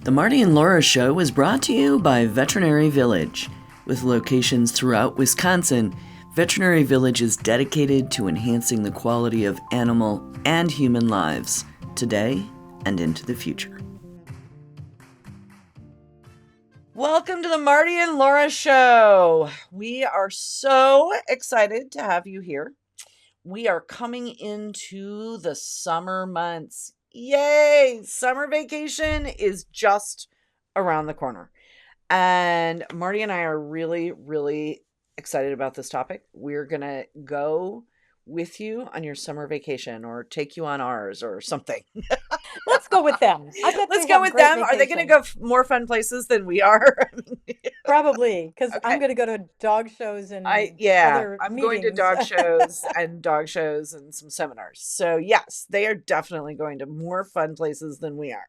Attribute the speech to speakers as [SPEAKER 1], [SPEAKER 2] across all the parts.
[SPEAKER 1] The Marty and Laura Show is brought to you by Veterinary Village. With locations throughout Wisconsin, Veterinary Village is dedicated to enhancing the quality of animal and human lives today and into the future. Welcome to the Marty and Laura Show. We are so excited to have you here. We are coming into the summer months. Yay! Summer vacation is just around the corner. And Marty and I are really, really excited about this topic. We're going to go with you on your summer vacation or take you on ours or something.
[SPEAKER 2] Let's go with them.
[SPEAKER 1] Let's go with them. Are they going to go more fun places than we are?
[SPEAKER 2] Probably, because
[SPEAKER 1] Okay.
[SPEAKER 2] I'm going to go to dog shows and
[SPEAKER 1] I'm going to dog shows and some seminars. So yes, they are definitely going to more fun places than we are.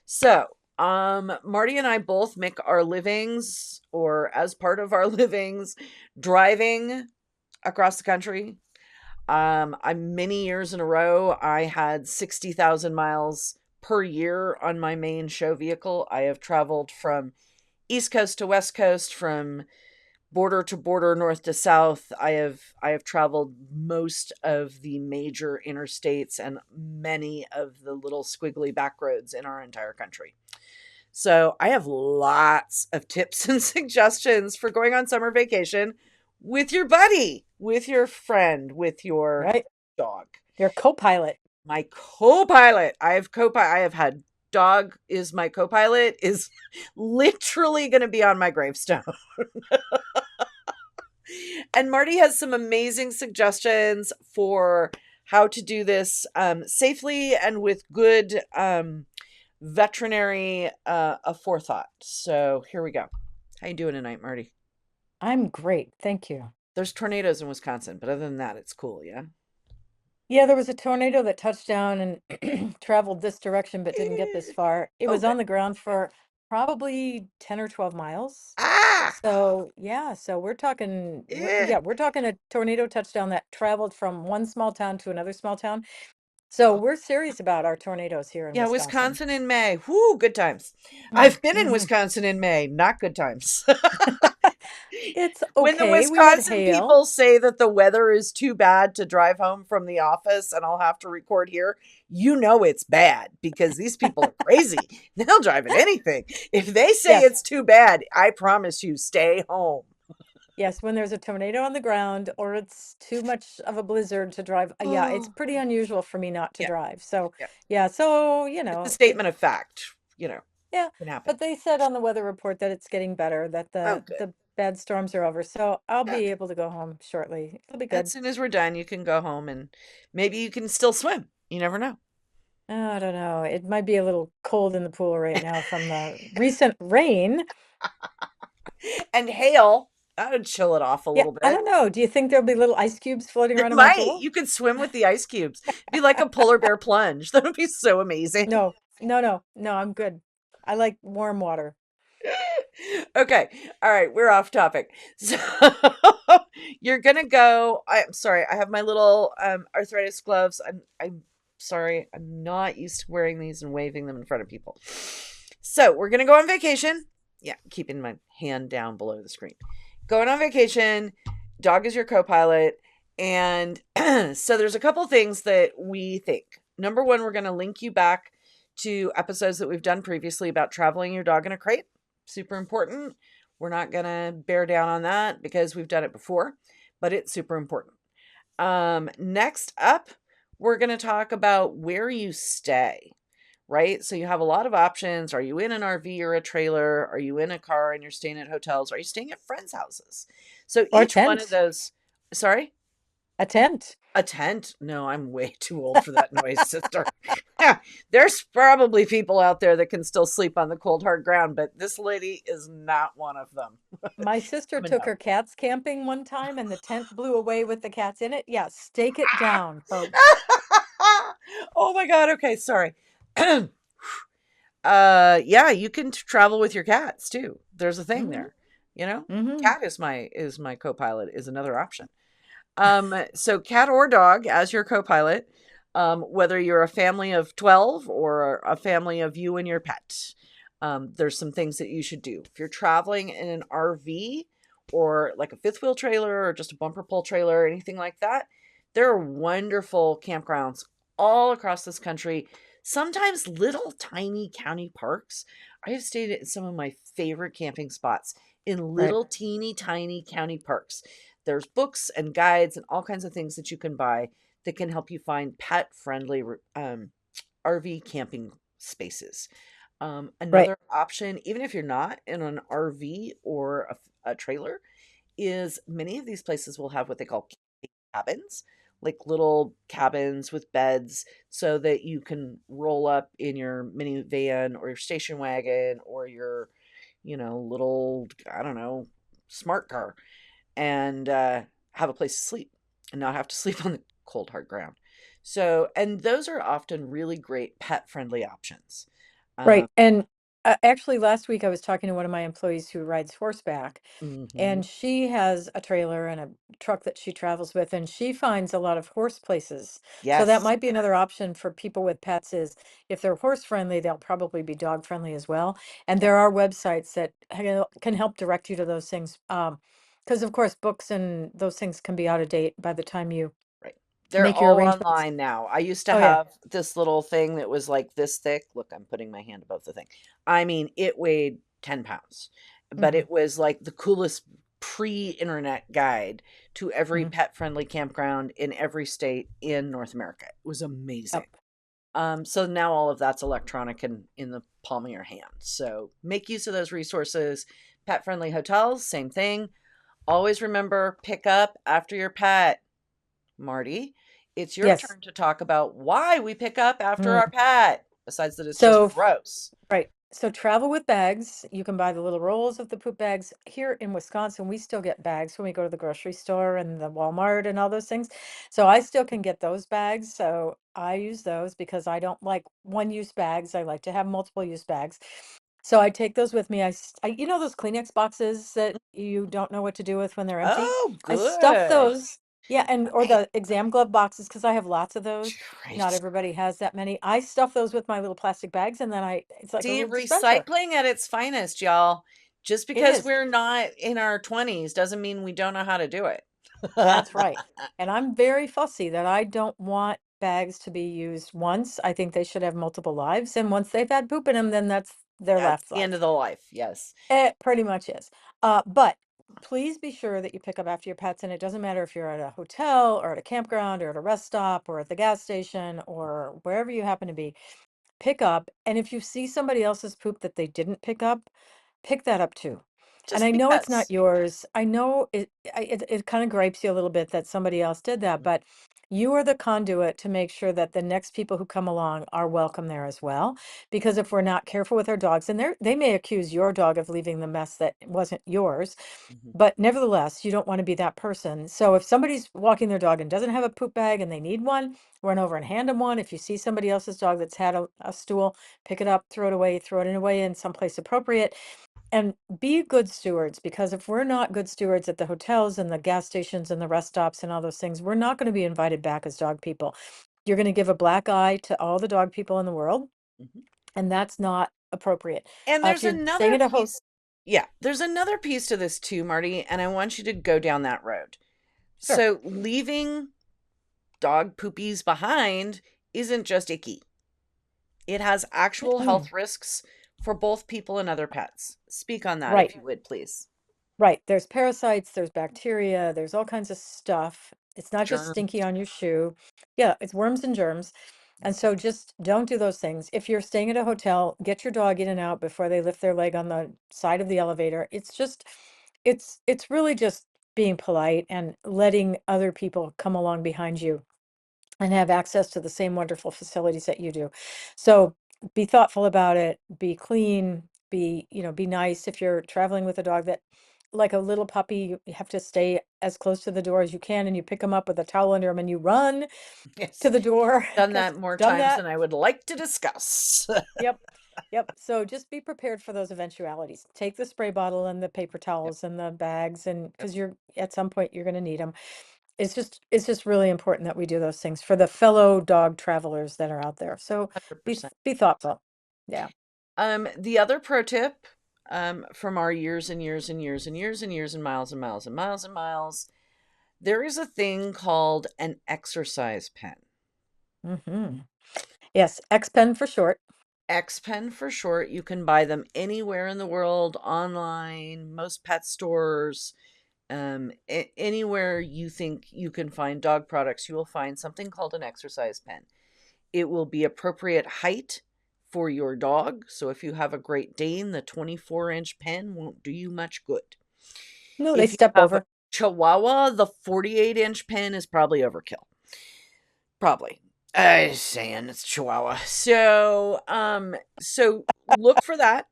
[SPEAKER 1] So, Marty and I both make our livings, or as part of our livings, driving across the country. Many years in a row, I had 60,000 miles per year on my main show vehicle. I have traveled from East Coast to West Coast, from border to border, north to south. I have traveled most of the major interstates and many of the little squiggly back roads in our entire country. So I have lots of tips and suggestions for going on summer vacation with your buddy, with your friend, with your dog.
[SPEAKER 2] Your co-pilot.
[SPEAKER 1] My co-pilot. I have had dog is my co-pilot is literally going to be on my gravestone. And Marty has some amazing suggestions for how to do this safely and with good veterinary forethought. So here we go. How you doing tonight, Marty?
[SPEAKER 2] I'm great. Thank you.
[SPEAKER 1] There's tornadoes in Wisconsin, but other than that, it's cool, yeah?
[SPEAKER 2] Yeah, there was a tornado that touched down and traveled this direction but didn't get this far. It was on the ground for probably 10 or 12 miles.
[SPEAKER 1] Ah!
[SPEAKER 2] So, yeah, so we're talking a tornado touchdown that traveled from one small town to another small town. So we're serious about our tornadoes here in
[SPEAKER 1] Yeah,
[SPEAKER 2] Wisconsin.
[SPEAKER 1] Wisconsin in May. Whoo, good times. I've been in Wisconsin in May. Not good times.
[SPEAKER 2] It's okay.
[SPEAKER 1] When the Wisconsin people say that the weather is too bad to drive home from the office and I'll have to record here, you know it's bad because these people are crazy. They'll drive at anything. If they say it's too bad, I promise you, stay home.
[SPEAKER 2] Yes, when there's a tornado on the ground or it's too much of a blizzard to drive. Yeah, it's pretty unusual for me not to drive. So, so,
[SPEAKER 1] It's a statement of fact,
[SPEAKER 2] Yeah,
[SPEAKER 1] can happen.
[SPEAKER 2] but they said on the weather report that it's getting better, that the bad storms are over. So I'll be able to go home shortly. It'll be good.
[SPEAKER 1] As soon as we're done, you can go home and maybe you can still swim. You never know.
[SPEAKER 2] I don't know. It might be a little cold in the pool right now from the recent rain.
[SPEAKER 1] And hail. That would chill it off a little bit.
[SPEAKER 2] I don't know. Do you think there'll be little ice cubes floating around in
[SPEAKER 1] my
[SPEAKER 2] my pool?
[SPEAKER 1] You could swim with the ice cubes. It'd be like a polar bear plunge. That would be so amazing.
[SPEAKER 2] No, I'm good. I like warm water.
[SPEAKER 1] Okay. All right. We're off topic. So you're going to go. I'm sorry. I have my little arthritis gloves. I'm sorry. I'm not used to wearing these and waving them in front of people. So we're going to go on vacation. Yeah. Keeping my hand down below the screen. Going on vacation. Dog is your co-pilot. And so there's a couple things that we think. Number one, we're going to link you back to episodes that we've done previously about traveling your dog in a crate. Super important. We're not going to bear down on that because we've done it before, but it's super important. Next up, we're going to talk about where you stay, right? So you have a lot of options. Are you in an RV or a trailer? Are you in a car and you're staying at hotels? Are you staying at friends' houses? So each one of those, sorry?
[SPEAKER 2] A tent.
[SPEAKER 1] A tent? No, I'm way too old for that noise, sister. There's probably people out there that can still sleep on the cold, hard ground, but this lady is not one of them.
[SPEAKER 2] My sister took her cats camping one time and the tent blew away with the cats in it. Yeah, stake it down, folks.
[SPEAKER 1] Oh my God. Okay, sorry. Yeah, you can travel with your cats too. There's a thing there, you know? Cat is my co-pilot is another option. So cat or dog as your co-pilot, whether you're a family of 12 or a family of you and your pet. There's some things that you should do if you're traveling in an RV or like a fifth wheel trailer or just a bumper pull trailer or anything like that. There are wonderful campgrounds all across this country, sometimes little tiny county parks. I have stayed at some of my favorite camping spots in
[SPEAKER 2] Right.
[SPEAKER 1] little teeny tiny county parks. There's books and guides and all kinds of things that you can buy that can help you find pet friendly RV camping spaces.
[SPEAKER 2] Right.
[SPEAKER 1] Another option, even if you're not in an RV or a trailer, is many of these places will have what they call cabins, like little cabins with beds so that you can roll up in your minivan or your station wagon or your, little, I don't know, smart car and have a place to sleep and not have to sleep on the cold, hard ground. So, and those are often really great pet friendly options.
[SPEAKER 2] Right.
[SPEAKER 1] Um,
[SPEAKER 2] And actually, last week I was talking to one of my employees who rides horseback,
[SPEAKER 1] mhm.
[SPEAKER 2] and she has a trailer and a truck that she travels with, and she finds a lot of horse places. So that
[SPEAKER 1] Yes.
[SPEAKER 2] might be another option for people with pets is if they're horse friendly, they'll probably be dog friendly as well. And
[SPEAKER 1] Yep.
[SPEAKER 2] there are websites that can help direct you to those things. Because of course, books and those things can be out of date by the time you
[SPEAKER 1] Right. They're
[SPEAKER 2] make your
[SPEAKER 1] all
[SPEAKER 2] arrangements.
[SPEAKER 1] online now. I used to
[SPEAKER 2] Oh yeah.
[SPEAKER 1] have this little thing that was like this thick. Look, I'm putting my hand above the thing. I mean, it weighed 10 pounds, but
[SPEAKER 2] Hmm.
[SPEAKER 1] it was like the coolest pre-internet guide to every
[SPEAKER 2] Hmm.
[SPEAKER 1] pet-friendly campground in every state in North America. It was amazing.
[SPEAKER 2] Yep.
[SPEAKER 1] So now all of that's electronic and in the palm of your hand. So make use of those resources. Pet-friendly hotels, same thing. Always remember, pick up after your pet. Marty, it's your
[SPEAKER 2] Yes.
[SPEAKER 1] turn to talk about why we pick up after
[SPEAKER 2] Mm.
[SPEAKER 1] our pet, besides that it's just
[SPEAKER 2] So
[SPEAKER 1] gross.
[SPEAKER 2] right. So travel with bags. You can buy the little rolls of the poop bags. Here in Wisconsin, we still get bags when we go to the grocery store and the Walmart and all those things. So I still can get those bags. So I use those because I don't like one-use bags. I like to have multiple use bags. So I take those with me. You know those Kleenex boxes that you don't know what to do with when they're empty?
[SPEAKER 1] Oh,
[SPEAKER 2] I stuff
[SPEAKER 1] good.
[SPEAKER 2] those. Yeah, and or
[SPEAKER 1] Hey,
[SPEAKER 2] the exam glove boxes because I have lots of those. Not
[SPEAKER 1] right.
[SPEAKER 2] everybody has that many. I stuff those with my little plastic bags and then it's like a
[SPEAKER 1] See,
[SPEAKER 2] little dispenser.
[SPEAKER 1] recycling at its finest, y'all. Just
[SPEAKER 2] It
[SPEAKER 1] because
[SPEAKER 2] is.
[SPEAKER 1] we're not in our 20s doesn't mean we don't know how to do it.
[SPEAKER 2] That's right. And I'm very fussy that I don't want bags to be used once. I think they should have multiple lives. And once they've had poop in them, then that's their
[SPEAKER 1] That's
[SPEAKER 2] last
[SPEAKER 1] the end of
[SPEAKER 2] life.
[SPEAKER 1] the life. Yes.
[SPEAKER 2] It pretty much is. But please be sure that you pick up after your pets. And it doesn't matter if you're at a hotel or at a campground or at a rest stop or at the gas station or wherever you happen to be. Pick up, and if you see somebody else's poop that they didn't pick that up too. And
[SPEAKER 1] Just
[SPEAKER 2] I know it's not
[SPEAKER 1] because.
[SPEAKER 2] yours. I know it kind of gripes you a little bit that somebody else did that, but you are the conduit to make sure that the next people who come along are welcome there as well. Because if we're not careful with our dogs, and they may accuse your dog of leaving the mess that wasn't yours,
[SPEAKER 1] Mhm.
[SPEAKER 2] but nevertheless, you don't want to be that person. So if somebody's walking their dog and doesn't have a poop bag and they need one, run over and hand them one. If you see somebody else's dog that's had a stool, pick it up, throw it away in someplace appropriate, and be good stewards. Because if we're not good stewards at the hotels and the gas stations and the rest stops and all those things, we're not going to be invited back as dog people. You're going to give a black eye to all the dog people in the world,
[SPEAKER 1] Mhm.
[SPEAKER 2] and that's not appropriate.
[SPEAKER 1] And
[SPEAKER 2] If
[SPEAKER 1] there's
[SPEAKER 2] you're staying
[SPEAKER 1] another
[SPEAKER 2] at a hotel,
[SPEAKER 1] piece. Yeah, there's another piece to this too, Marty, and I want you to go down that road.
[SPEAKER 2] sure.
[SPEAKER 1] So, leaving dog poopies behind isn't just icky. It has actual
[SPEAKER 2] Mm,
[SPEAKER 1] health risks for both people and other pets. Speak on that
[SPEAKER 2] right.
[SPEAKER 1] if you would, please.
[SPEAKER 2] Right. There's parasites, there's bacteria, there's all kinds of stuff. It's not just stinky
[SPEAKER 1] Germs.
[SPEAKER 2] on your shoe. Yeah, it's worms and germs. And so just don't do those things. If you're staying at a hotel, get your dog in and out before they lift their leg on the side of the elevator. It's really just being polite and letting other people come along behind you and have access to the same wonderful facilities that you do. So be thoughtful about it, be clean, be nice. If you're traveling with a dog that like a little puppy, you have to stay as close to the door as you can and you pick them up with a towel under them and you run to
[SPEAKER 1] Yes.
[SPEAKER 2] the door
[SPEAKER 1] Done
[SPEAKER 2] because
[SPEAKER 1] that more
[SPEAKER 2] done
[SPEAKER 1] times
[SPEAKER 2] that.
[SPEAKER 1] than I would like to discuss.
[SPEAKER 2] Yep. Yep. So just be prepared for those eventualities. Take the spray bottle and the paper
[SPEAKER 1] Yep.
[SPEAKER 2] towels and the bags and
[SPEAKER 1] Yep.
[SPEAKER 2] because you're at some point you're going to need them. It's just really important that we do those things for the fellow dog travelers that are out there. So be
[SPEAKER 1] 100%.
[SPEAKER 2] be thoughtful. Yeah.
[SPEAKER 1] The other pro tip, from our years and years and years and years and years and miles and miles and miles and miles, there is a thing called an exercise pen.
[SPEAKER 2] Hmm. Yes, Xpen for short.
[SPEAKER 1] Xpen for short. You can buy them anywhere in the world, online, most pet stores, anywhere you think you can find dog products, you will find something called an exercise pen. It will be appropriate height for your dog. So if you have a Great Dane, the 24-inch pen won't do you much good.
[SPEAKER 2] No, they
[SPEAKER 1] If you
[SPEAKER 2] step
[SPEAKER 1] have a
[SPEAKER 2] over.
[SPEAKER 1] Chihuahua, the 48-inch pen is probably overkill. Probably. I saying it's Chihuahua. So look for that.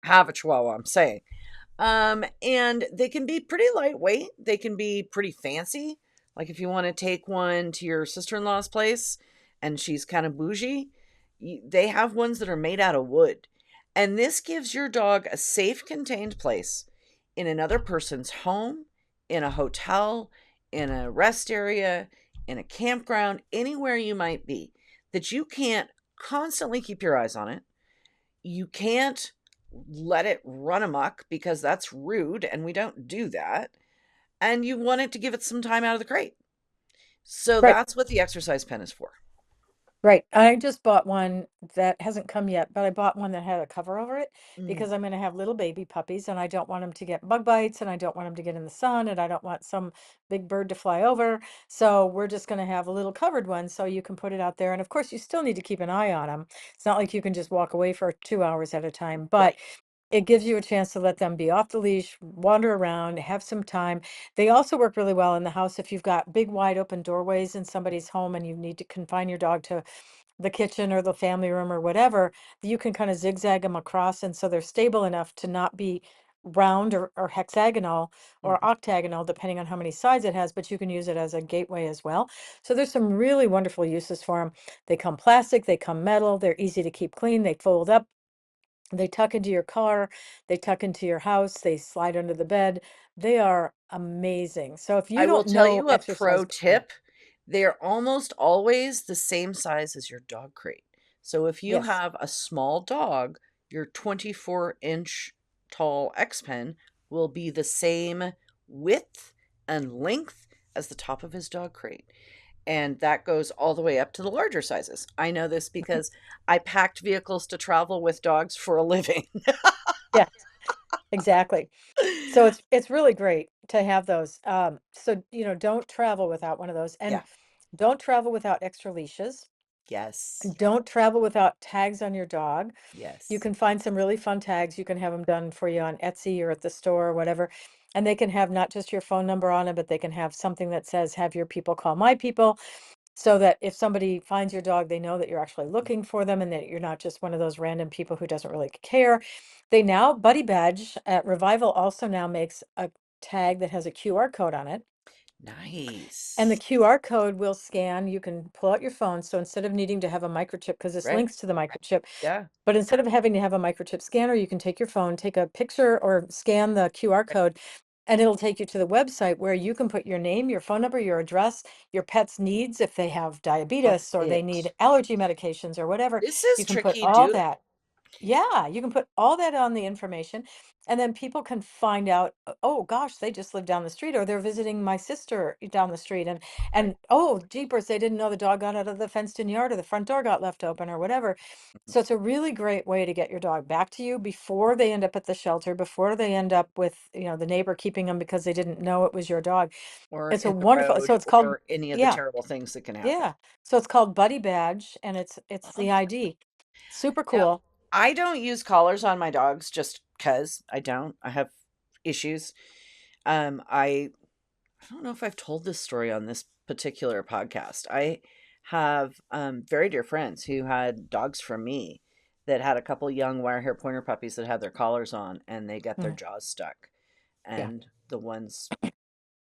[SPEAKER 1] Have a Chihuahua, I'm saying. And they can be pretty lightweight. They can be pretty fancy. Like if you want to take one to your sister-in-law's place and she's kind of bougie, they have ones that are made out of wood. And this gives your dog a safe, contained place in another person's home, in a hotel, in a rest area, in a campground, anywhere you might be, that you can't constantly keep your eyes on it. You can't let it run amok because that's rude and we don't do that. And you want it to give it some time out of the crate. So
[SPEAKER 2] Right.
[SPEAKER 1] that's what the exercise pen is for.
[SPEAKER 2] Right. I just bought one that hasn't come yet, but I bought one that had a cover over it
[SPEAKER 1] Mm,
[SPEAKER 2] because I'm going to have little baby puppies and I don't want them to get bug bites and I don't want them to get in the sun and I don't want some big bird to fly over. So we're just going to have a little covered one so you can put it out there. And of course, you still need to keep an eye on them. It's not like you can just walk away for 2 hours at a time, but
[SPEAKER 1] right.
[SPEAKER 2] it gives you a chance to let them be off the leash, wander around, have some time. They also work really well in the house if you've got big, wide open doorways in somebody's home and you need to confine your dog to the kitchen or the family room or whatever, you can kind of zigzag them across. And so they're stable enough to not be round or hexagonal or
[SPEAKER 1] Mhm.
[SPEAKER 2] octagonal, depending on how many sides it has, but you can use it as a gateway as well. So there's some really wonderful uses for them. They come plastic, they come metal, they're easy to keep clean, they fold up, they tuck into your car, they tuck into your house, they slide under the bed. They are amazing. So if you
[SPEAKER 1] I will
[SPEAKER 2] don't
[SPEAKER 1] tell
[SPEAKER 2] know
[SPEAKER 1] you a pro
[SPEAKER 2] exercise pen,
[SPEAKER 1] tip. They're almost always the same size as your dog crate. So if you
[SPEAKER 2] yes.
[SPEAKER 1] have a small dog, your 24-inch tall X Pen will be the same width and length as the top of his dog crate. And that goes all the way up to the larger sizes. I know this because I packed vehicles to travel with dogs for a living.
[SPEAKER 2] Yeah, exactly. So it's really great to have those. So don't travel without one of those, and
[SPEAKER 1] Yeah.
[SPEAKER 2] don't travel without extra leashes.
[SPEAKER 1] Yes.
[SPEAKER 2] Don't travel without tags on your dog. You
[SPEAKER 1] Yes.
[SPEAKER 2] can find some really fun tags. You can have them done for you on Etsy or at the store or whatever. And they can have not just your phone number on it, but they can have something that says, have your people call my people. So that if somebody finds your dog, they know that you're actually looking for them and that you're not just one of those random people who doesn't really care. They now, BuddyBadge at Revival also now makes a tag that has a QR code on it. And the
[SPEAKER 1] Nice.
[SPEAKER 2] QR code will scan. You can pull out your phone. So instead of needing to have a microchip, because this
[SPEAKER 1] Right.
[SPEAKER 2] links to the microchip,
[SPEAKER 1] Yeah.
[SPEAKER 2] but instead of having to have a microchip scanner, you can take your phone, take a picture or scan the QR
[SPEAKER 1] Right.
[SPEAKER 2] code, and it'll take you to the website where you can put your name, your phone number, your address, your pet's needs, if they have
[SPEAKER 1] That's
[SPEAKER 2] diabetes or they
[SPEAKER 1] it.
[SPEAKER 2] need allergy medications or whatever.
[SPEAKER 1] This is
[SPEAKER 2] You can put
[SPEAKER 1] tricky
[SPEAKER 2] all
[SPEAKER 1] doodle.
[SPEAKER 2] that. Yeah, you can put all that on the information, and then people can find out, oh gosh, they just live down the street, or they're visiting my sister down the street,
[SPEAKER 1] Right.
[SPEAKER 2] and oh, jeepers, they didn't know the dog got out of the fenced-in yard, or the front door got left open, or whatever.
[SPEAKER 1] Mhm.
[SPEAKER 2] So it's a really great way to get your dog back to you before they end up at the shelter, before they end up with, the neighbor keeping them because they didn't know it was your dog.
[SPEAKER 1] Or
[SPEAKER 2] It's a
[SPEAKER 1] in the
[SPEAKER 2] wonderful, so
[SPEAKER 1] road
[SPEAKER 2] it's called,
[SPEAKER 1] or any of the
[SPEAKER 2] yeah,
[SPEAKER 1] terrible things that can happen.
[SPEAKER 2] yeah. So it's called Buddy Badge, and it's
[SPEAKER 1] Uh-huh.
[SPEAKER 2] the ID. Super
[SPEAKER 1] Now,
[SPEAKER 2] cool.
[SPEAKER 1] I don't use collars on my dogs just because I don't. I have issues. I don't know if I've told this story on this particular podcast. I have very dear friends who had dogs from me that had a couple young wire hair pointer puppies that had their collars on and they got their
[SPEAKER 2] Mhm.
[SPEAKER 1] jaws stuck.
[SPEAKER 2] Yeah,
[SPEAKER 1] And the one's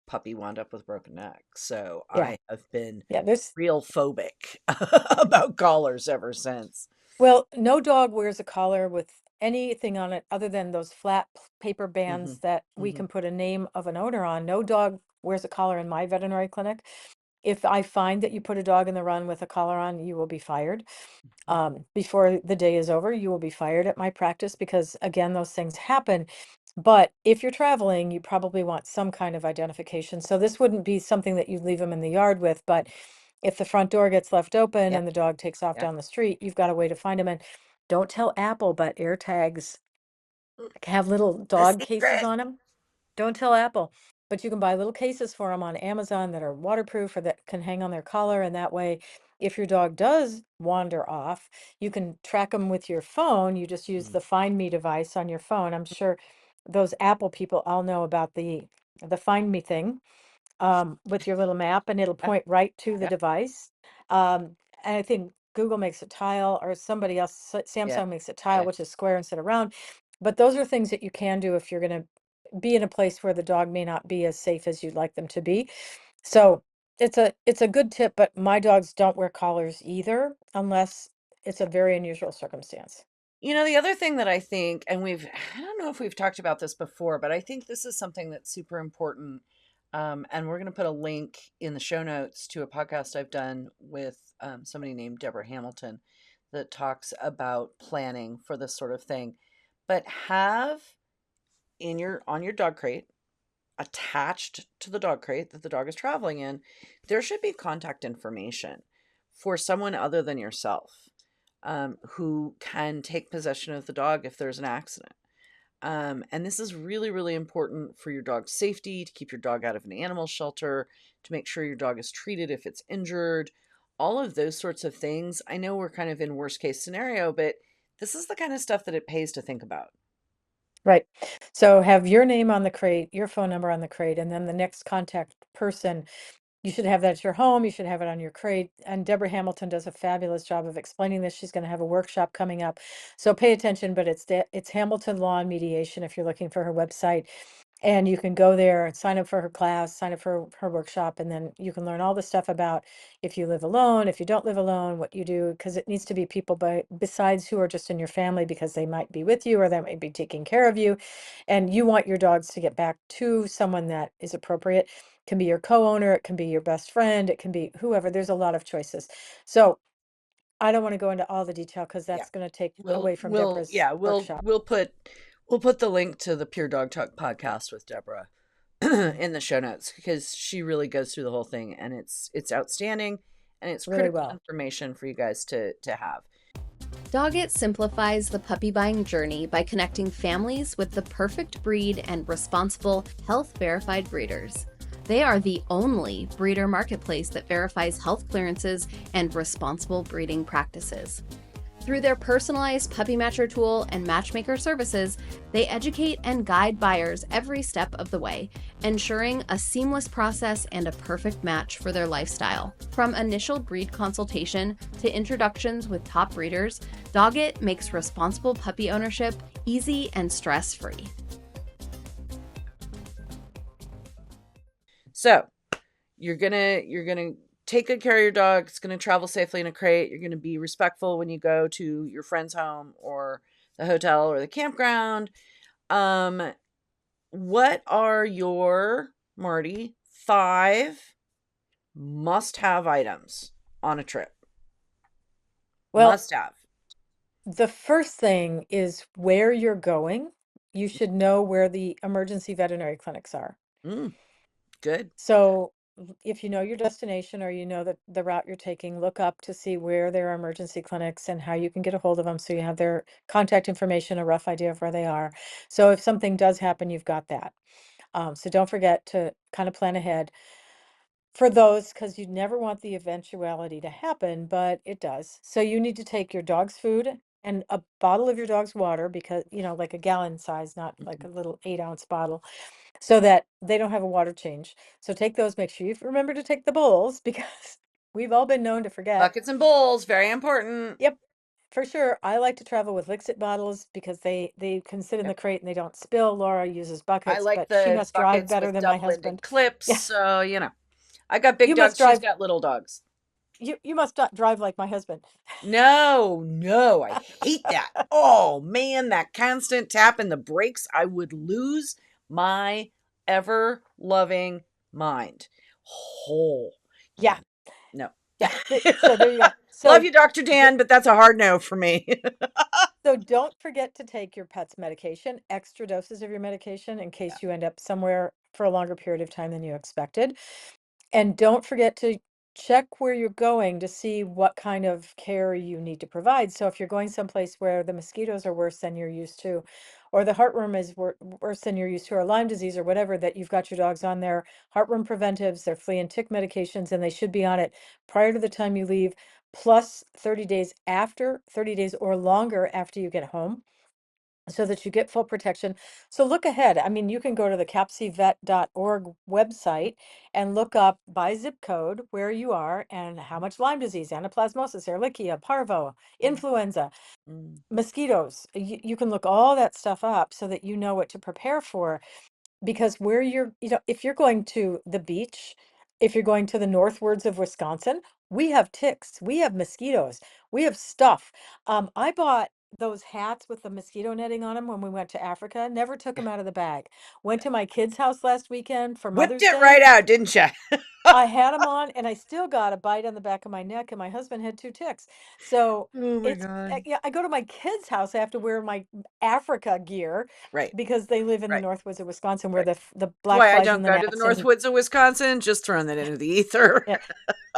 [SPEAKER 1] puppy wound up with a broken neck. So
[SPEAKER 2] yeah,
[SPEAKER 1] I have been
[SPEAKER 2] yeah. There's
[SPEAKER 1] real phobic about collars ever since.
[SPEAKER 2] Well, no dog wears a collar with anything on it other than those flat paper
[SPEAKER 1] Hmm.
[SPEAKER 2] bands that we
[SPEAKER 1] Hmm.
[SPEAKER 2] can put a name of an owner on. No dog wears a collar in my veterinary clinic. If I find that you put a dog in the run with a collar on, you will be fired.
[SPEAKER 1] Mhm.
[SPEAKER 2] Before the day is over, you will be fired at my practice because, again, those things happen. But if you're traveling, you probably want some kind of identification. So this wouldn't be something that you leave them in the yard with, but if the front door gets left open
[SPEAKER 1] Yeah.
[SPEAKER 2] and the dog takes off
[SPEAKER 1] Yeah.
[SPEAKER 2] down the street, you've got a way to find him. And don't tell Apple, but air tags have little
[SPEAKER 1] The
[SPEAKER 2] dog cases
[SPEAKER 1] secret.
[SPEAKER 2] on them. Don't tell Apple, but you can buy little cases for them on Amazon that are waterproof or that can hang on their collar. And that way, if your dog does wander off, you can track them with your phone. You just use
[SPEAKER 1] Mm.
[SPEAKER 2] the Find Me device on your phone. I'm sure those Apple people all know about the Find Me thing, with your little map, and it'll
[SPEAKER 1] Yeah.
[SPEAKER 2] point right to the
[SPEAKER 1] Yeah.
[SPEAKER 2] device. And I think Google makes a tile, or somebody else,
[SPEAKER 1] Yeah.
[SPEAKER 2] Samsung makes a tile,
[SPEAKER 1] Yeah.
[SPEAKER 2] which is square instead of round. But those are things that you can do if you're going to be in a place where the dog may not be as safe as you'd like them to be. So it's a good tip, but my dogs don't wear collars either unless it's a very unusual circumstance.
[SPEAKER 1] The other thing that I think, and I don't know if we've talked about this before, but I think this is something that's super important. And we're going to put a link in the show notes to a podcast I've done with somebody named Deborah Hamilton that talks about planning for this sort of thing. But have on your dog crate, attached to the dog crate that the dog is traveling in, there should be contact information for someone other than yourself, who can take possession of the dog if there's an accident. And this is really, really important for your dog's safety, to keep your dog out of an animal shelter, to make sure your dog is treated if it's injured, all of those sorts of things. I know we're kind of in worst case scenario, but this is the kind of stuff that it pays to think about.
[SPEAKER 2] Right. So have your name on the crate, your phone number on the crate, and then the next contact person. You should have that at your home. You should have it on your crate. And Deborah Hamilton does a fabulous job of explaining this. She's going to have a workshop coming up. So pay attention, but it's Hamilton Law and Mediation if you're looking for her website. And you can go there and sign up for her class, sign up for her workshop, and then you can learn all the stuff about if you live alone, if you don't live alone, what you do, because it needs to be people besides who are just in your family because they might be with you or they might be taking care of you. And you want your dogs to get back to someone that is appropriate. It can be your co-owner, it can be your best friend, it can be whoever. There's a lot of choices. So I don't want to go into all the detail because
[SPEAKER 1] Yeah.
[SPEAKER 2] that's going to take
[SPEAKER 1] We'll
[SPEAKER 2] away from
[SPEAKER 1] we'll
[SPEAKER 2] Deborah's
[SPEAKER 1] yeah,
[SPEAKER 2] workshop.
[SPEAKER 1] we'll put the link to the Pure Dog Talk podcast with Deborah in the show notes, because she really goes through the whole thing, and it's outstanding, and it's
[SPEAKER 2] Really
[SPEAKER 1] critical
[SPEAKER 2] well.
[SPEAKER 1] information for you guys to have.
[SPEAKER 3] Doggett simplifies the puppy buying journey by connecting families with the perfect breed and responsible, health verified breeders. They are the only breeder marketplace that verifies health clearances and responsible breeding practices. Through their personalized puppy matcher tool and matchmaker services, they educate and guide buyers every step of the way, ensuring a seamless process and a perfect match for their lifestyle. From initial breed consultation to introductions with top breeders, Doggett makes responsible puppy ownership easy and stress-free.
[SPEAKER 1] So you're gonna take good care of your dog. It's gonna travel safely in a crate. You're gonna be respectful when you go to your friend's home or the hotel or the campground. Um, what are your, Marty, 5 must-have items on a trip?
[SPEAKER 2] Well,
[SPEAKER 1] Must have.
[SPEAKER 2] the first thing is where you're going. You should know where the emergency veterinary clinics are.
[SPEAKER 1] Mm, good.
[SPEAKER 2] So if you know your destination or you know that the route you're taking, look up to see where there are emergency clinics and how you can get a hold of them so you have their contact information, a rough idea of where they are. So if something does happen, you've got that. So don't forget to kind of plan ahead for those because you never want the eventuality to happen, but it does. So you need to take your dog's food and a bottle of your dog's water because, like a gallon size, not like
[SPEAKER 1] Mhm.
[SPEAKER 2] a little 8-ounce bottle, so that they don't have a water change. So take those, make sure you remember to take the bowls because we've all been known to forget.
[SPEAKER 1] Buckets and bowls, very important.
[SPEAKER 2] Yep, for sure. I like to travel with Lixit bottles because they can sit in the
[SPEAKER 1] Yep.
[SPEAKER 2] crate and they don't spill. Laura uses
[SPEAKER 1] I
[SPEAKER 2] buckets,
[SPEAKER 1] like
[SPEAKER 2] but she
[SPEAKER 1] the
[SPEAKER 2] must drive
[SPEAKER 1] buckets
[SPEAKER 2] better
[SPEAKER 1] with
[SPEAKER 2] than my
[SPEAKER 1] double-ended
[SPEAKER 2] husband.
[SPEAKER 1] clips,
[SPEAKER 2] Yeah,
[SPEAKER 1] so I got big
[SPEAKER 2] you must
[SPEAKER 1] dogs, she's
[SPEAKER 2] drive.
[SPEAKER 1] got little dogs.
[SPEAKER 2] You must not drive like my husband.
[SPEAKER 1] No, no, I hate that. Oh man, that constant tapping the brakes, I would lose my ever loving mind. Oh,
[SPEAKER 2] Yeah,
[SPEAKER 1] No.
[SPEAKER 2] yeah. So there you go.
[SPEAKER 1] Love
[SPEAKER 2] So
[SPEAKER 1] you, Dr. Dan, but that's a hard no for me.
[SPEAKER 2] so don't forget to take your pet's medication, extra doses of your medication in
[SPEAKER 1] Yeah.
[SPEAKER 2] case you end up somewhere for a longer period of time than you expected. And don't forget to check where you're going to see what kind of care you need to provide. So if you're going someplace where the mosquitoes are worse than you're used to, or the heartworm is worse than you're used to, or Lyme disease or whatever, that you've got your dogs on their heartworm preventives, their flea and tick medications, and they should be on it prior to the time you leave, plus 30 days after, 30 days or longer after you get home, so that you get full protection. So look ahead. I mean, you can go to the capcvet.org website and look up by zip code where you are and how much Lyme disease, anaplasmosis, ehrlichia, parvo,
[SPEAKER 1] Mm,
[SPEAKER 2] influenza,
[SPEAKER 1] mm,
[SPEAKER 2] mosquitoes. You can look all that stuff up so that you know what to prepare for. Because where if you're going to the beach, if you're going to the northwards of Wisconsin, we have ticks, we have mosquitoes, we have stuff. I bought those hats with the mosquito netting on them when we went to Africa, never took
[SPEAKER 1] yeah.
[SPEAKER 2] them out of the bag. Went to my kids' house last weekend for
[SPEAKER 1] Whipped
[SPEAKER 2] Mother's
[SPEAKER 1] it
[SPEAKER 2] Day.
[SPEAKER 1] right out, didn't you?
[SPEAKER 2] I had them on and I still got a bite on the back of my neck, and my husband had two ticks. So
[SPEAKER 1] Oh my
[SPEAKER 2] it's,
[SPEAKER 1] God.
[SPEAKER 2] yeah, I go to my kids' house, I have to wear my Africa gear
[SPEAKER 1] Right,
[SPEAKER 2] because they live in the
[SPEAKER 1] right,
[SPEAKER 2] northwoods of Wisconsin where
[SPEAKER 1] right.
[SPEAKER 2] the
[SPEAKER 1] That's
[SPEAKER 2] black
[SPEAKER 1] why I
[SPEAKER 2] flies
[SPEAKER 1] don't
[SPEAKER 2] and the
[SPEAKER 1] go to the
[SPEAKER 2] gnats
[SPEAKER 1] North
[SPEAKER 2] and
[SPEAKER 1] Woods of Wisconsin. Just throwing that into the ether.
[SPEAKER 2] yeah,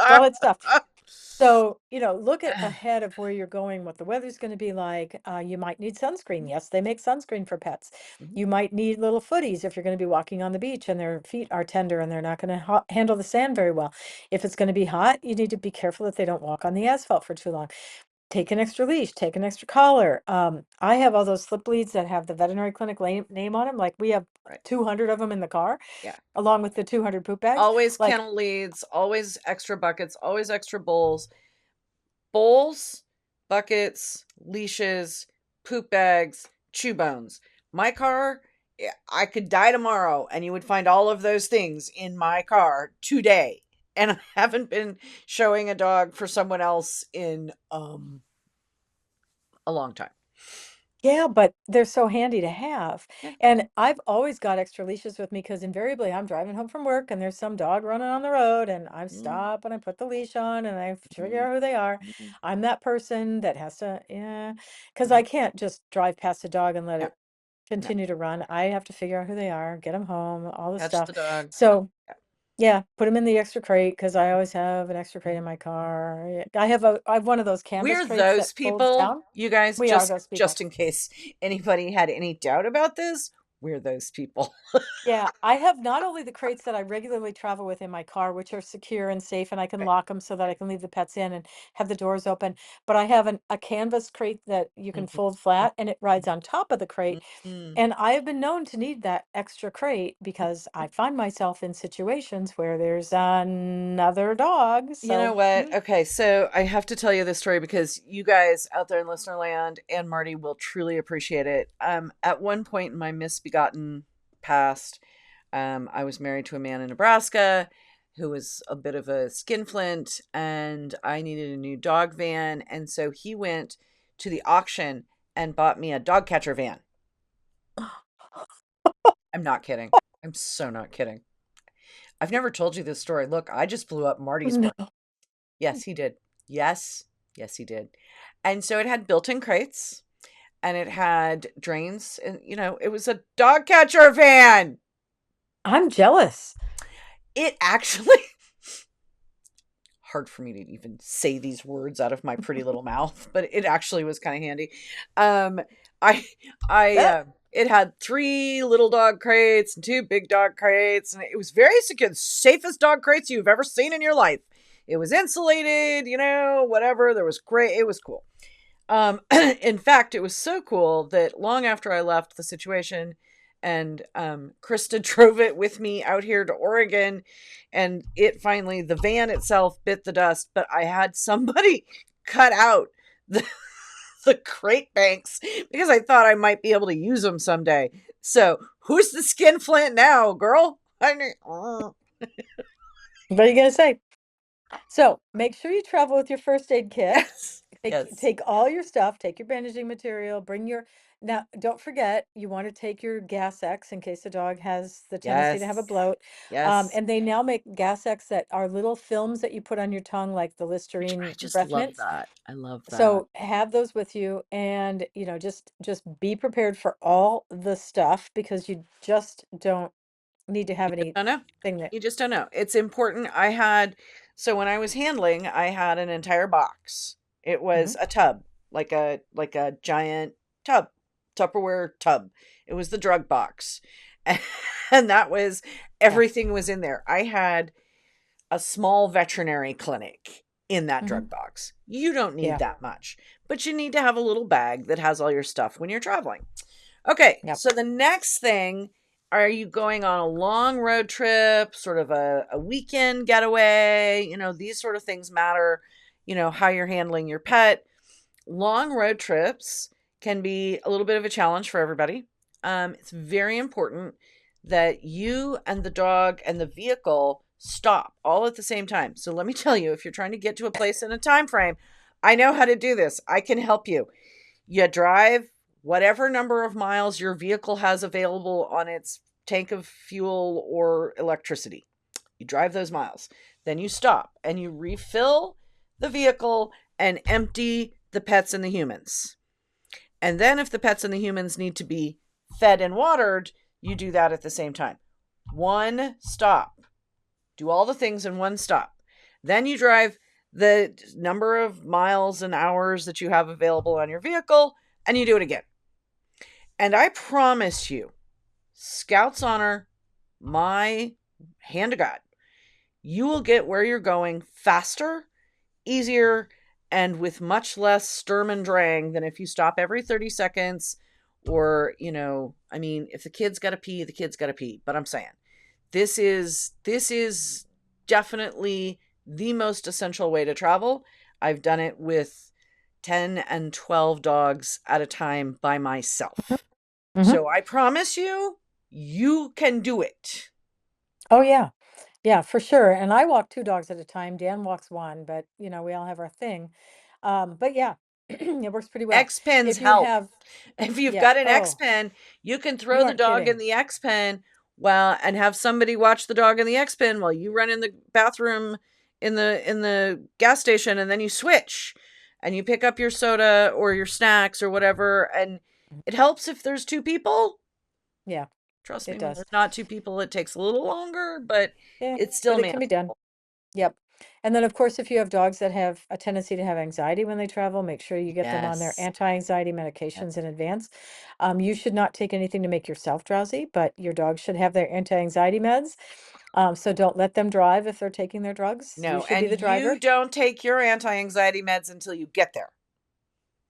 [SPEAKER 2] all that stuff. So, look at ahead of where you're going, what the weather's going to be like. You might need sunscreen. Yes, they make sunscreen for pets.
[SPEAKER 1] Mhm.
[SPEAKER 2] You might need little footies if you're going to be walking on the beach and their feet are tender and they're not going to handle the sand very well. If it's going to be hot, you need to be careful that they don't walk on the asphalt for too long. Take an extra leash, take an extra collar. I have all those slip leads that have the veterinary clinic name on them. Like we have
[SPEAKER 1] Right.
[SPEAKER 2] 200 of them in the car,
[SPEAKER 1] Yeah.
[SPEAKER 2] along with the 200 poop bags.
[SPEAKER 1] Always
[SPEAKER 2] Like,
[SPEAKER 1] kennel leads, always extra buckets, always extra bowls, buckets, leashes, poop bags, chew bones. My car, I could die tomorrow and you would find all of those things in my car today. And I haven't been showing a dog for someone else in a long time.
[SPEAKER 2] yeah, but they're so handy to have.
[SPEAKER 1] Yeah.
[SPEAKER 2] And I've always got extra leashes with me because invariably I'm driving home from work and there's some dog running on the road and I
[SPEAKER 1] Mm,
[SPEAKER 2] stop and I put the leash on and I figure
[SPEAKER 1] mm,
[SPEAKER 2] out who they are.
[SPEAKER 1] mm,
[SPEAKER 2] I'm that person that has to, yeah, because
[SPEAKER 1] mhm.
[SPEAKER 2] I can't just drive past a dog and let
[SPEAKER 1] No,
[SPEAKER 2] it
[SPEAKER 1] no.
[SPEAKER 2] continue to run. I have to figure out who they are, get them home, all this
[SPEAKER 1] Catch
[SPEAKER 2] stuff.
[SPEAKER 1] the dog.
[SPEAKER 2] So
[SPEAKER 1] Yeah.
[SPEAKER 2] yeah, put them in the extra crate because I always have an extra crate
[SPEAKER 1] Mhm.
[SPEAKER 2] in my car. Yeah, I have one of those canvas
[SPEAKER 1] We're
[SPEAKER 2] crates that
[SPEAKER 1] those
[SPEAKER 2] folds
[SPEAKER 1] people,
[SPEAKER 2] down.
[SPEAKER 1] you guys,
[SPEAKER 2] We are
[SPEAKER 1] just
[SPEAKER 2] those people.
[SPEAKER 1] just in case anybody had any doubt about this, we're those people.
[SPEAKER 2] Yeah, I have not only the crates that I regularly travel with in my car, which are secure and safe, and I can
[SPEAKER 1] Right,
[SPEAKER 2] lock them so that I
[SPEAKER 1] right.
[SPEAKER 2] can leave the pets in and have the doors open, but I have a canvas crate that you can
[SPEAKER 1] Mhm,
[SPEAKER 2] fold
[SPEAKER 1] mhm,
[SPEAKER 2] flat and it rides on top of the crate.
[SPEAKER 1] mhm.
[SPEAKER 2] And I have been known to need that extra crate because I find myself in situations where there's another dog.
[SPEAKER 1] You know
[SPEAKER 2] So,
[SPEAKER 1] what? Okay, so I have to tell you this story because you guys out there in listener land and Marty will truly appreciate it. At one point in my misbegotten past, I was married to a man in Nebraska who was a bit of a skinflint, and I needed a new dog van, and so he went to the auction and bought me a dog catcher van. I'm not kidding. I'm so not kidding. I've never told you this story. Look, I just blew up Marty's brain.
[SPEAKER 2] no.
[SPEAKER 1] Yes, he did. Yes, yes, he did. And so it had built-in crates and it had drains, and it was a dog catcher van.
[SPEAKER 2] I'm jealous.
[SPEAKER 1] It actually hard for me to even say these words out of my pretty little mouth, but it actually was kind of handy. Um, I,
[SPEAKER 2] Bet.
[SPEAKER 1] it had three little dog crates and two big dog crates, and it was very secure, safest dog crates you've ever seen in your life. It was insulated, whatever. There was great. It was cool. In fact, it was so cool that long after I left the situation and Krista drove it with me out here to Oregon, and the van itself bit the dust, but I had somebody cut out the, the crate banks because I thought I might be able to use them someday. So who's the skin flint now, girl?
[SPEAKER 2] What are you gonna say? So make sure you travel with your first aid kit.
[SPEAKER 1] Yes,
[SPEAKER 2] Take
[SPEAKER 1] yes.
[SPEAKER 2] take all your stuff, take your bandaging material, bring your Now, don't forget, you want to take your Gas X in case the dog has the tendency to have a
[SPEAKER 1] Yes.
[SPEAKER 2] bloat.
[SPEAKER 1] Yes.
[SPEAKER 2] And they now make Gas X that are little films that you put on your tongue, like the
[SPEAKER 1] Which I
[SPEAKER 2] Listerine
[SPEAKER 1] just
[SPEAKER 2] breath
[SPEAKER 1] love
[SPEAKER 2] mints.
[SPEAKER 1] that. I love that.
[SPEAKER 2] So have those with you, and just be prepared for all the stuff because you just don't need to have
[SPEAKER 1] You just don't know.
[SPEAKER 2] anything that.
[SPEAKER 1] You just don't know. It's important. So when I was handling, I had an entire box. It
[SPEAKER 2] Mhm.
[SPEAKER 1] was a tub, like a giant tub, Tupperware tub. It was the drug box. And that was
[SPEAKER 2] Yeah.
[SPEAKER 1] everything was in there. I had a small veterinary clinic in that
[SPEAKER 2] Hmm.
[SPEAKER 1] drug box. You don't need
[SPEAKER 2] Yeah.
[SPEAKER 1] that much, but you need to have a little bag that has all your stuff when you're traveling. Okay,
[SPEAKER 2] Yep.
[SPEAKER 1] so the next thing, are you going on a long road trip, sort of a weekend getaway? These sort of things matter, how you're handling your pet. Long road trips can be a little bit of a challenge for everybody. It's very important that you and the dog and the vehicle stop all at the same time. So let me tell you, if you're trying to get to a place in a time frame, I know how to do this. I can help you. You drive whatever number of miles your vehicle has available on its tank of fuel or electricity. You drive those miles. Then you stop and you refill the vehicle and empty the pets and the humans. And then, if the pets and the humans need to be fed and watered, you do that at the same time. One stop. Do all the things in one stop. Then you drive the number of miles and hours that you have available on your vehicle, and you do it again. And I promise you, Scout's honor, my hand to God, you will get where you're going faster, easier, and with much less sturm and drang than if you stop every 30 seconds. Or, I mean, if the kid's got to pee, the kid's got to pee. But I'm saying this is definitely the most essential way to travel. I've done it with 10 and 12 dogs at a time by myself.
[SPEAKER 2] Hmm.
[SPEAKER 1] So I promise you, you can do it.
[SPEAKER 2] Oh, yeah. Yeah, for sure. And I walk two dogs at a time. Dan walks one, but we all have our thing. But yeah, it works pretty well.
[SPEAKER 1] Xpens
[SPEAKER 2] If you
[SPEAKER 1] help.
[SPEAKER 2] have,
[SPEAKER 1] If you've
[SPEAKER 2] yeah,
[SPEAKER 1] got an
[SPEAKER 2] oh,
[SPEAKER 1] Xpen, you can throw
[SPEAKER 2] you
[SPEAKER 1] the
[SPEAKER 2] aren't
[SPEAKER 1] dog in
[SPEAKER 2] kidding.
[SPEAKER 1] the Xpen, well, and have somebody watch the dog in the Xpen while you run in the bathroom in the gas station, and then you switch and you pick up your soda or your snacks or whatever. And it helps if there's two people.
[SPEAKER 2] Yeah,
[SPEAKER 1] Trust
[SPEAKER 2] it
[SPEAKER 1] me, when
[SPEAKER 2] does.
[SPEAKER 1] there's not two people, it takes a little longer, but
[SPEAKER 2] Yeah,
[SPEAKER 1] it's still
[SPEAKER 2] but it can be done.
[SPEAKER 1] manageable.
[SPEAKER 2] Yep. And then, of course, if you have dogs that have a tendency to have anxiety when they travel, make sure you get them on their
[SPEAKER 1] Yes.
[SPEAKER 2] anti-anxiety
[SPEAKER 1] Yes.
[SPEAKER 2] medications in advance. You should not take anything to make yourself drowsy, but your dog should have their anti-anxiety meds. So don't let them drive if they're taking their drugs. You
[SPEAKER 1] No,
[SPEAKER 2] should be
[SPEAKER 1] and
[SPEAKER 2] the
[SPEAKER 1] you
[SPEAKER 2] driver.
[SPEAKER 1] don't take your anti-anxiety meds until you get there.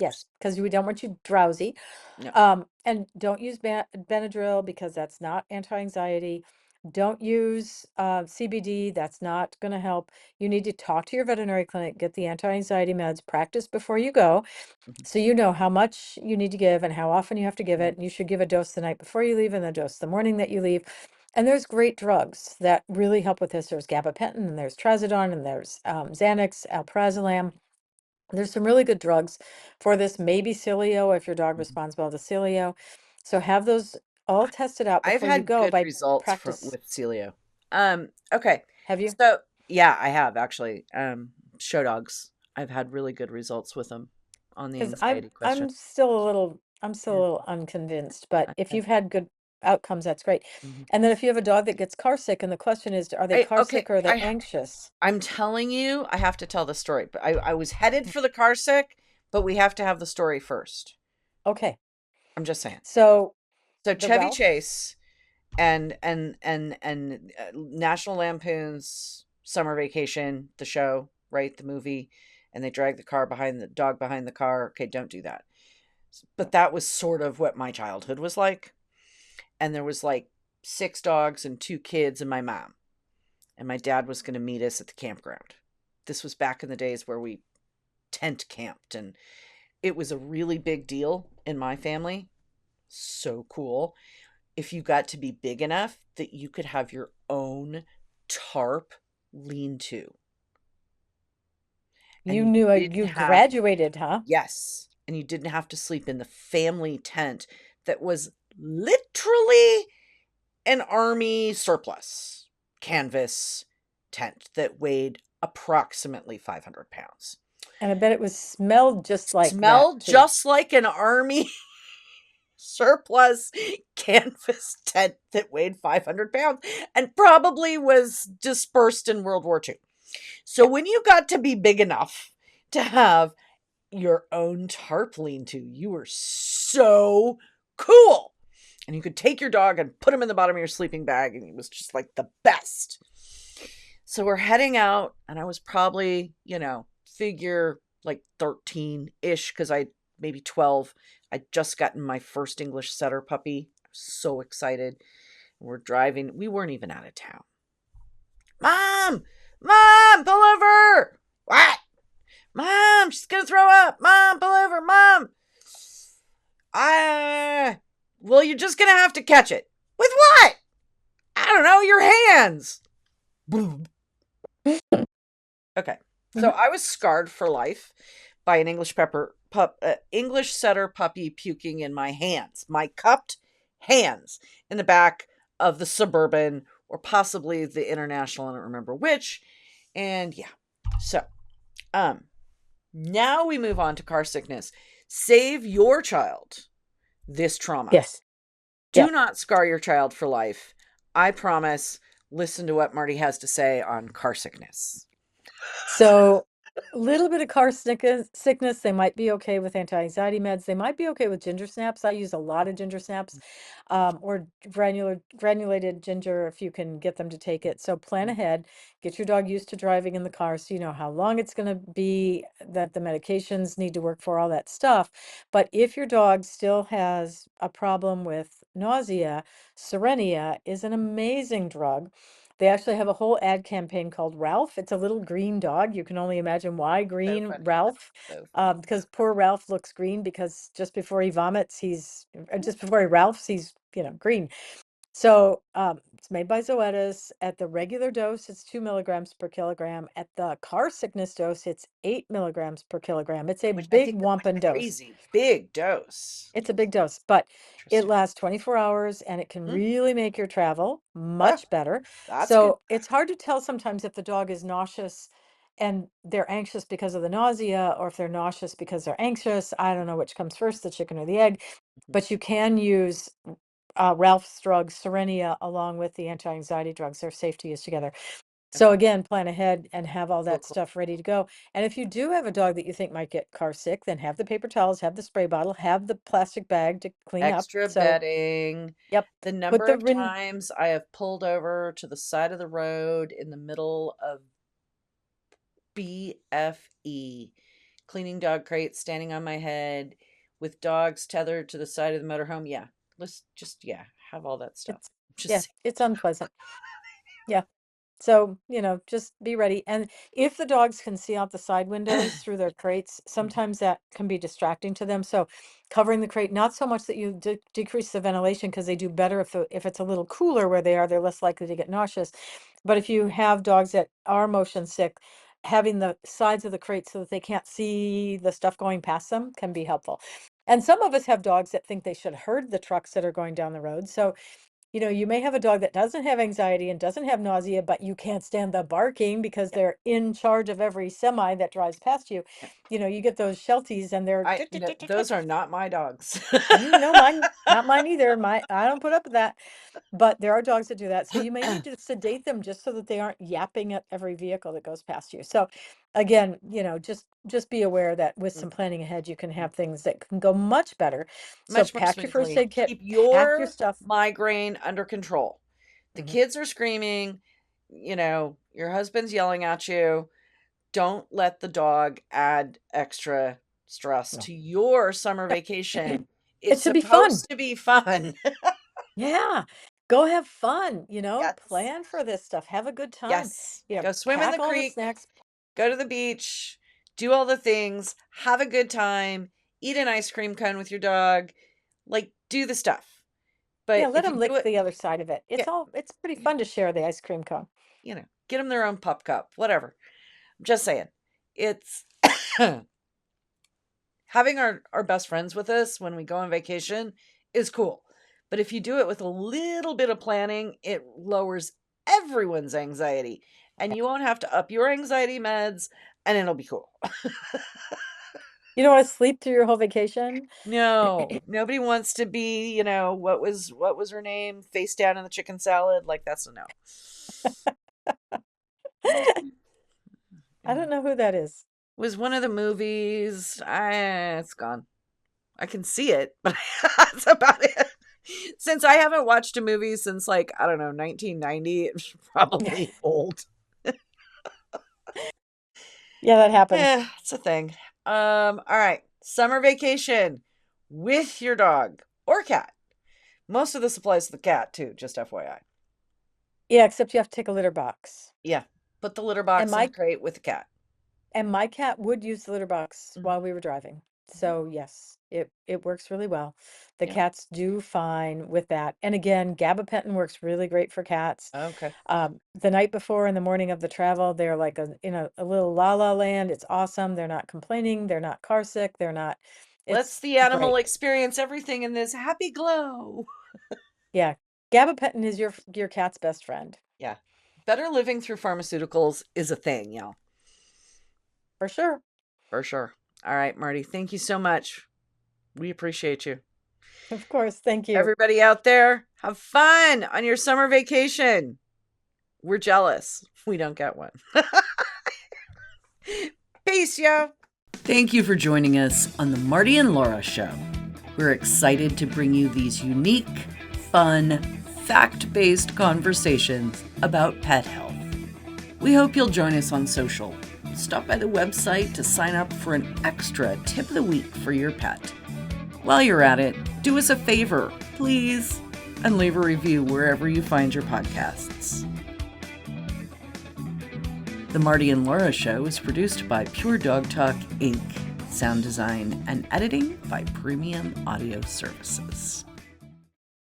[SPEAKER 2] Yes, because we don't want you drowsy.
[SPEAKER 1] No.
[SPEAKER 2] And don't use Benadryl because that's not anti-anxiety. Don't use CBD. That's not going to help. You need to talk to your veterinary clinic, get the anti-anxiety meds, practice before you go,
[SPEAKER 1] Mhm.
[SPEAKER 2] so you know how much you need to give and how often you have to give
[SPEAKER 1] Right.
[SPEAKER 2] it. And you should give a dose the night before you leave and a dose the morning that you leave. And there's great drugs that really help with this. There's gabapentin and there's trazodone and there's Xanax, alprazolam. There's some really good drugs for this, maybe Cilio if your dog
[SPEAKER 1] Mhm.
[SPEAKER 2] responds well to Cilio. So have those all tested out
[SPEAKER 1] I've
[SPEAKER 2] before you
[SPEAKER 1] had
[SPEAKER 2] go
[SPEAKER 1] good
[SPEAKER 2] by
[SPEAKER 1] results
[SPEAKER 2] practice.
[SPEAKER 1] with Celio. Okay.
[SPEAKER 2] Have you?
[SPEAKER 1] So yeah, I have actually. Show dogs. I've had really good results with them on the
[SPEAKER 2] Because
[SPEAKER 1] anxiety question.
[SPEAKER 2] I'm still a
[SPEAKER 1] Yeah,
[SPEAKER 2] little unconvinced, but
[SPEAKER 1] I
[SPEAKER 2] if
[SPEAKER 1] have.
[SPEAKER 2] you've had good outcomes, that's great.
[SPEAKER 1] Mhm.
[SPEAKER 2] And then if you have a dog that gets car sick, and the question is, are they
[SPEAKER 1] I
[SPEAKER 2] car
[SPEAKER 1] okay.
[SPEAKER 2] sick or are they anxious?
[SPEAKER 1] I'm telling you, I have to tell the story. But I was headed for the car sick, but we have to have the story first.
[SPEAKER 2] Okay.
[SPEAKER 1] I'm just saying.
[SPEAKER 2] So
[SPEAKER 1] So
[SPEAKER 2] the
[SPEAKER 1] Chevy
[SPEAKER 2] Ralph,
[SPEAKER 1] Chase and National Lampoon's Summer Vacation, the show, right, the movie, and they drag the car behind the dog behind the car. Okay, don't do that. But that was sort of what my childhood was like. And there was like six dogs and two kids and my mom. And my dad was going to meet us at the campground. This was back in the days where we tent camped, and it was a really big deal in my family. So cool. If you got to be big enough that you could have your own tarp lean to, and
[SPEAKER 2] you
[SPEAKER 1] you
[SPEAKER 2] knew
[SPEAKER 1] didn't
[SPEAKER 2] you
[SPEAKER 1] have,
[SPEAKER 2] graduated, huh?
[SPEAKER 1] yes, and you didn't have to sleep in the family tent that was literally an army surplus canvas tent that weighed approximately 500 pounds.
[SPEAKER 2] And I bet it was smelled just like that
[SPEAKER 1] Smelled
[SPEAKER 2] too.
[SPEAKER 1] just like an army surplus canvas tent that weighed 500 pounds and probably was dispersed in World War II. So when you got to be big enough to have your own tarp lean-to, you were so cool. And you could take your dog and put him in the bottom of your sleeping bag, and it was just like the best. So we're heading out, and I was probably, figure like 13-ish, because I maybe 12. I'd just gotten my first English setter puppy. I was so excited. We're driving. We weren't even out of town. Mom! Mom! Pull over! What? Mom! She's gonna throw up! Mom! Pull over! Mom! Well, you're just gonna have to catch it. With what? I don't know, your hands. Boom. Okay. So I was scarred for life by an English setter puppy puking in my hands, my cupped hands in the back of the Suburban or possibly the International. I don't remember which. And yeah. So, now we move on to car sickness. Save your child this trauma.
[SPEAKER 2] Yes.
[SPEAKER 1] Do
[SPEAKER 2] Yep.
[SPEAKER 1] not scar your child for life. I promise. Listen to what Marty has to say on car sickness.
[SPEAKER 2] So a little bit of car sickness, they might be okay with anti-anxiety meds. They might be okay with ginger snaps. I use a lot of ginger snaps, or granulated ginger if you can get them to take it. So plan ahead, get your dog used to driving in the car so you know how long it's going to be, that the medications need to work for, all that stuff. But if your dog still has a problem with nausea, Serenia is an amazing drug. They actually have a whole ad campaign called Ralph. It's a little green dog. You can only imagine why
[SPEAKER 1] So
[SPEAKER 2] green
[SPEAKER 1] funny.
[SPEAKER 2] Ralph,
[SPEAKER 1] So funny.
[SPEAKER 2] because poor Ralph looks green because just before he vomits, just before he Ralphs, he's, green. So it's made by Zoetis. At the regular dose, it's 2 milligrams per kilogram. At the car sickness dose, it's 8 milligrams per kilogram. It's a
[SPEAKER 1] Which I
[SPEAKER 2] big
[SPEAKER 1] think is
[SPEAKER 2] wampum dose.
[SPEAKER 1] crazy. Big dose.
[SPEAKER 2] It's a big dose, but it
[SPEAKER 1] Interesting.
[SPEAKER 2] lasts 24 hours and it can
[SPEAKER 1] Hmm?
[SPEAKER 2] really make your travel
[SPEAKER 1] Oh,
[SPEAKER 2] much better.
[SPEAKER 1] that's good.
[SPEAKER 2] So it's hard to tell sometimes if the dog is nauseous and they're anxious because of the nausea, or if they're nauseous because they're anxious. I don't know which comes first, the chicken or the egg, but you can use Ralph's drugs, Serenia, along with the anti-anxiety drugs. They're safe to use together. So
[SPEAKER 1] Okay.
[SPEAKER 2] again, plan ahead and have all
[SPEAKER 1] Cool,
[SPEAKER 2] that
[SPEAKER 1] cool.
[SPEAKER 2] stuff ready to go. And if you do have a dog that you think might get car sick, then have the paper towels, have the spray bottle, have the plastic bag to clean up.
[SPEAKER 1] Extra
[SPEAKER 2] So,
[SPEAKER 1] bedding.
[SPEAKER 2] yep,
[SPEAKER 1] The
[SPEAKER 2] put
[SPEAKER 1] number
[SPEAKER 2] the
[SPEAKER 1] of times I have pulled over to the side of the road in the middle of BFE, cleaning dog crates, standing on my head, with dogs tethered to the side of the motorhome. Yeah, let's just, have all that stuff.
[SPEAKER 2] it's
[SPEAKER 1] Just
[SPEAKER 2] yeah,
[SPEAKER 1] say,
[SPEAKER 2] it's unpleasant. Yeah. So, just be ready. And if the dogs can see out the side windows through their crates, sometimes that can be distracting to them. So, covering the crate, not so much that you decrease the ventilation, because they do better if it's a little cooler where they are, they're less likely to get nauseous. But if you have dogs that are motion sick, having the sides of the crate so that they can't see the stuff going past them can be helpful. And some of us have dogs that think they should herd the trucks that are going down the road. So, you may have a dog that doesn't have anxiety and doesn't have nausea, but you can't stand the barking because
[SPEAKER 1] yeah,
[SPEAKER 2] they're in charge of every semi that drives past you.
[SPEAKER 1] yeah.
[SPEAKER 2] You get those Shelties and they're
[SPEAKER 1] No, those are not my dogs.
[SPEAKER 2] no, mine, not mine either. I don't put up with that. But there are dogs that do that. So you may need to sedate them just so that they aren't yapping at every vehicle that goes past you. So again, just be aware that with some planning ahead, you can have things that can go much better. So
[SPEAKER 1] Much more
[SPEAKER 2] pack your first
[SPEAKER 1] smoothly.
[SPEAKER 2] aid kit,
[SPEAKER 1] Keep
[SPEAKER 2] pack your
[SPEAKER 1] your
[SPEAKER 2] stuff.
[SPEAKER 1] migraine under control. The
[SPEAKER 2] Mhm.
[SPEAKER 1] kids are screaming, your husband's yelling at you. Don't let the dog add extra stress
[SPEAKER 2] No.
[SPEAKER 1] to your summer vacation.
[SPEAKER 2] It
[SPEAKER 1] It's
[SPEAKER 2] should be fun.
[SPEAKER 1] supposed to be fun.
[SPEAKER 2] Yeah. Go have fun,
[SPEAKER 1] Yes.
[SPEAKER 2] plan for this stuff. Have a good time.
[SPEAKER 1] Yes. Go swim in
[SPEAKER 2] Pack
[SPEAKER 1] the
[SPEAKER 2] all the
[SPEAKER 1] creek,
[SPEAKER 2] snacks.
[SPEAKER 1] go to the beach, do all the things, have a good time, eat an ice cream cone with your dog, like do the stuff.
[SPEAKER 2] Yeah,
[SPEAKER 1] But
[SPEAKER 2] let
[SPEAKER 1] if you
[SPEAKER 2] them
[SPEAKER 1] do
[SPEAKER 2] lick
[SPEAKER 1] it,
[SPEAKER 2] the other side of it.
[SPEAKER 1] yeah,
[SPEAKER 2] It's pretty fun to share the ice cream cone.
[SPEAKER 1] get them their own pup cup, whatever. I'm just saying. It's having our best friends with us when we go on vacation is cool. But if you do it with a little bit of planning, it lowers everyone's anxiety and you won't have to up your anxiety meds and it'll be cool.
[SPEAKER 2] You don't want to sleep through your whole vacation?
[SPEAKER 1] No, nobody wants to be, what was her name? Face down in the chicken salad. Like, that's a no.
[SPEAKER 2] I don't know who that is.
[SPEAKER 1] Was one of the movies. It's gone. I can see it, but that's about it. Since I haven't watched a movie since, like, I don't know, 1990, it's probably old.
[SPEAKER 2] Yeah, that happens.
[SPEAKER 1] Yeah, it's a thing. All right. Summer vacation with your dog or cat. Most of this applies to the cat too, just FYI.
[SPEAKER 2] Yeah, except you have to take a litter box.
[SPEAKER 1] Yeah. Put the litter
[SPEAKER 2] And
[SPEAKER 1] box in the
[SPEAKER 2] my
[SPEAKER 1] crate with the cat.
[SPEAKER 2] my cat would use the litter box
[SPEAKER 1] Mhm.
[SPEAKER 2] while we were driving. So yes, it works really well. The
[SPEAKER 1] Yeah.
[SPEAKER 2] cats do fine with that. And again, gabapentin works really great for cats.
[SPEAKER 1] Okay.
[SPEAKER 2] The night before and the morning of the travel, they're like in a little la la land. It's awesome. They're not complaining. They're not car sick. They're not.
[SPEAKER 1] Let's
[SPEAKER 2] It's
[SPEAKER 1] the animal
[SPEAKER 2] great.
[SPEAKER 1] experience everything in this happy glow.
[SPEAKER 2] Yeah, gabapentin is your cat's best friend
[SPEAKER 1] Yeah. Better living through pharmaceuticals is a thing, y'all.
[SPEAKER 2] for sure.
[SPEAKER 1] For sure. All right, Marty. Thank you so much. We appreciate you.
[SPEAKER 2] Of course. Thank you.
[SPEAKER 1] Everybody out there, have fun on your summer vacation. We're jealous. We don't get one. Peace, yo. Thank you for joining us on the Marty and Laura Show. We're excited to bring you these unique, fun, fact-based conversations about pet health. We hope you'll join us on social. Stop by the website to sign up for an extra tip of the week for your pet. While you're at it, do us a favor, please, and leave a review wherever you find your podcasts. The Marty and Laura Show is produced by Pure Dog Talk, Inc., sound design and editing by Premium Audio Services.